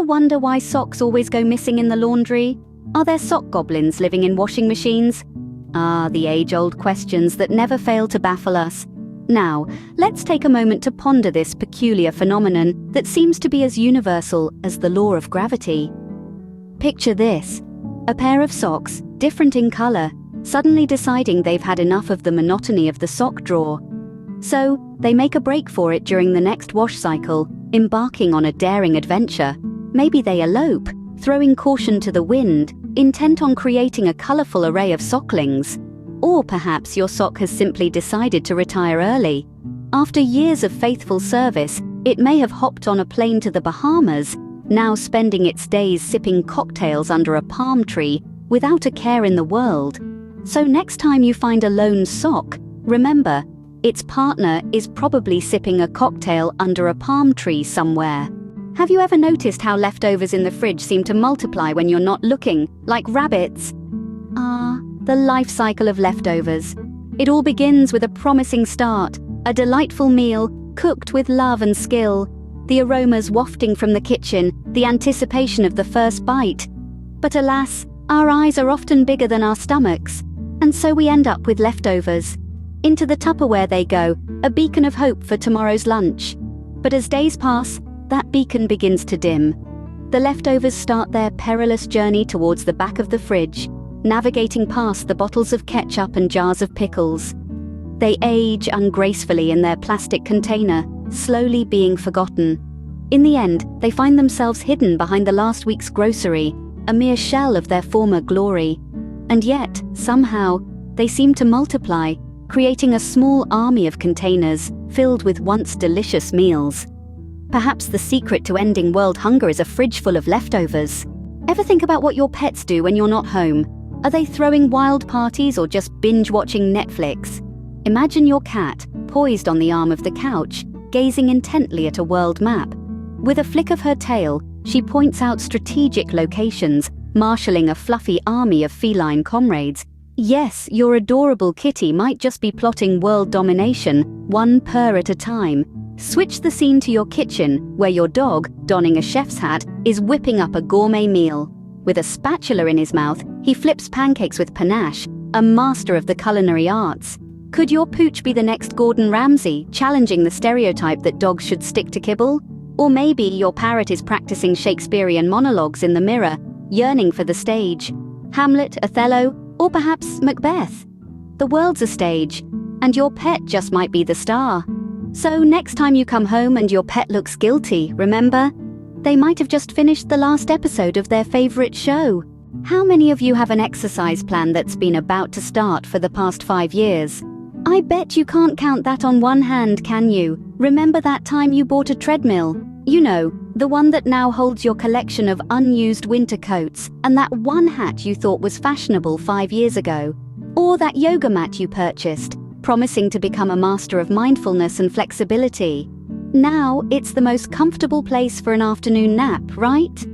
Ever wonder why socks always go missing in the laundry? Are there sock goblins living in washing machines? Ah, the age-old questions that never fail to baffle us. Now, let's take a moment to ponder this peculiar phenomenon that seems to be as universal as the law of gravity. Picture this: a pair of socks, different in color, suddenly deciding they've had enough of the monotony of the sock drawer. So, they make a break for it during the next wash cycle, embarking on a daring adventure. Maybe they elope, throwing caution to the wind, intent on creating a colorful array of socklings. Or perhaps your sock has simply decided to retire early. After years of faithful service, it may have hopped on a plane to the Bahamas, now spending its days sipping cocktails under a palm tree without a care in the world. So next time you find a lone sock, remember, its partner is probably sipping a cocktail under a palm tree somewhere. Have you ever noticed how leftovers in the fridge seem to multiply when you're not looking, like rabbits? Ah, the life cycle of leftovers. It all begins with a promising start, a delightful meal, cooked with love and skill, the aromas wafting from the kitchen, the anticipation of the first bite. But alas, our eyes are often bigger than our stomachs, and so we end up with leftovers. Into the Tupperware they go, a beacon of hope for tomorrow's lunch. But as days pass, that beacon begins to dim. The leftovers start their perilous journey towards the back of the fridge, navigating past the bottles of ketchup and jars of pickles. They age ungracefully in their plastic container, slowly being forgotten. In the end, they find themselves hidden behind the last week's grocery, a mere shell of their former glory. And yet, somehow, they seem to multiply, creating a small army of containers filled with once delicious meals. Perhaps the secret to ending world hunger is a fridge full of leftovers. Ever think about what your pets do when you're not home? Are they throwing wild parties or just binge-watching Netflix? Imagine your cat, poised on the arm of the couch, gazing intently at a world map. With a flick of her tail, she points out strategic locations, marshalling a fluffy army of feline comrades. Yes, your adorable kitty might just be plotting world domination, one purr at a time. Switch the scene to your kitchen, where your dog, donning a chef's hat, is whipping up a gourmet meal. With a spatula in his mouth, he flips pancakes with panache, a master of the culinary arts. Could your pooch be the next Gordon Ramsay, challenging the stereotype that dogs should stick to kibble? Or maybe your parrot is practicing Shakespearean monologues in the mirror, yearning for the stage. Hamlet, Othello, or perhaps Macbeth. The world's a stage, and your pet just might be the star. So next time you come home and your pet looks guilty, remember? They might have just finished the last episode of their favorite show. How many of you have an exercise plan that's been about to start for the past 5 years? I bet you can't count that on one hand, can you? Remember that time you bought a treadmill? You know, the one that now holds your collection of unused winter coats, and that one hat you thought was fashionable 5 years ago. Or that yoga mat you purchased, promising to become a master of mindfulness and flexibility. Now, it's the most comfortable place for an afternoon nap, right?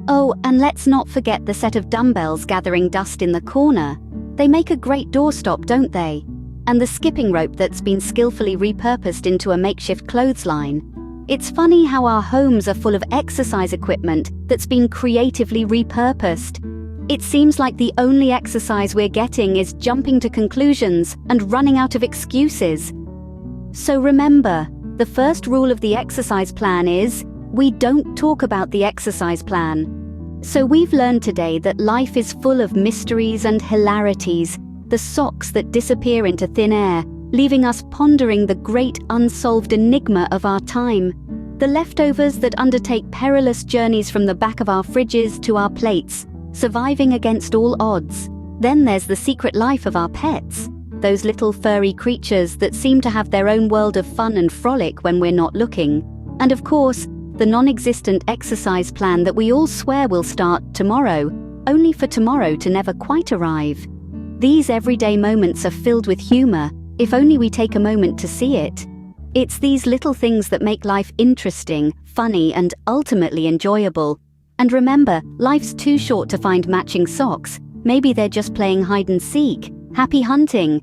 Oh, and let's not forget the set of dumbbells gathering dust in the corner. They make a great doorstop, don't they? And the skipping rope that's been skillfully repurposed into a makeshift clothesline. It's funny how our homes are full of exercise equipment that's been creatively repurposed. It seems like the only exercise we're getting is jumping to conclusions and running out of excuses. So remember, the first rule of the exercise plan is, we don't talk about the exercise plan. So we've learned today that life is full of mysteries and hilarities, the socks that disappear into thin air, leaving us pondering the great unsolved enigma of our time, the leftovers that undertake perilous journeys from the back of our fridges to our plates, surviving against all odds. Then there's the secret life of our pets, those little furry creatures that seem to have their own world of fun and frolic when we're not looking. And of course, the non-existent exercise plan that we all swear will start tomorrow, only for tomorrow to never quite arrive. These everyday moments are filled with humor, if only we take a moment to see it. It's these little things that make life interesting, funny, and ultimately enjoyable. And remember, life's too short to find matching socks. Maybe they're just playing hide and seek. Happy hunting!